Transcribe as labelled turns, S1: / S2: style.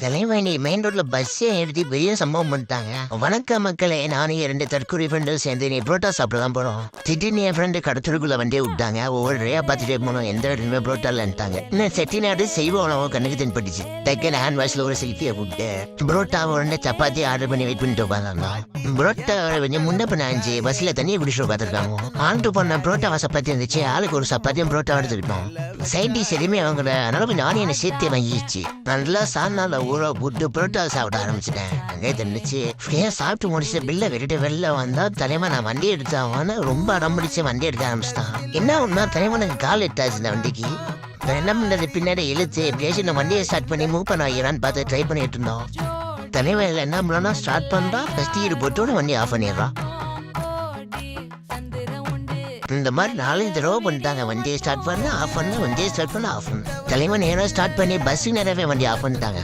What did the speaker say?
S1: தலைவாணி main ரோட்ல பஸ்ஸே எழுதி பெரிய சம்பவம் பண்ணிட்டாங்க. வணக்கம் மக்களே, நானும் 2 தற்கொலை ஃப்ரெண்டும் சேர்ந்து நீ புரோட்டா சாப்பிட தான் போறோம். திடீர்னு என் ஃப்ரெண்டு கடத்தலுக்குள்ள வண்டியை விட்டாங்க. ஒவ்வொரு ரேயா பார்த்துட்டே போனோம். எந்த இடத்துமே புரோட்டாலன்ட்டாங்க. இன்னும் செட்டிநாடு செய்வோம் உணவு கண்ணுக்கு தென்பட்டுச்சு. டக்குன்னு ஹேண்ட் வாஷ்ல ஒரு செல்ஃபியை கூப்பிட்டு புரோட்டா உடனே சப்பாத்தி ஆர்டர் பண்ணி வெயிட் பண்ணிட்டு உட்காந்தாங்க. புரோட்டா கொஞ்சம் முன்ன பண்ண 5 பஸ்ல தண்ணியை குடிச்சு உட்காந்துருக்காங்க. ஆல்ட்டு பண்ண புரோட்டா சப்பாத்தி இருந்துச்சு. ஆளுக்கு ஒரு சப்பாத்தியும் புரோட்டா எடுத்துக்கிட்டோம். சைட் டிஷ் எதுவுமே அவங்கள அதனால கொஞ்சம் ஆனியனை சேர்த்து வாங்கிடுச்சு. நல்லா சாணால ஊற போட்டு புரோட்டா சாப்பிட ஆரம்பிச்சிட்டேன். அங்கே தெரிஞ்சிச்சு சாப்பிட்டு முடிச்சு பில்லை வெட்டிட்டு வெளில வந்தா தலைவன் நான் வண்டி எடுத்தாவான்னு ரொம்ப அடம் பிடிச்சு வண்டி எடுக்க ஆரம்பிச்சிட்டான். என்ன ஒன்னா தலைவனுக்கு கால் எட்டாச்சு இந்த வண்டிக்கு. என்ன பண்றது, பின்னாடி இழுத்து எப்படியாச்சும் இந்த வண்டியை ஸ்டார்ட் பண்ணி மூவ் பண்ண வைக்கிறான்னு பார்த்து ட்ரை பண்ணிட்டு இருந்தோம். தலைவன் என்ன பண்ணா ஸ்டார்ட் பண்றா, ஃபர்ஸ்ட் இயர் போட்டோன்னு வண்டி ஆஃப் பண்ணிடுறான். இந்த மாதிரி 4 தடவை பண்ணிட்டாங்க. வண்டியை ஸ்டார்ட் பண்ண ஆஃப் பண்ண, வண்டியை ஸ்டார்ட் பண்ண ஆஃப் பண்ண. தலைவன் நேரம் ஸ்டார்ட் பண்ணி பஸ்ஸுக்கு நேரவே வண்டி ஆஃப் பண்ணிட்டாங்க.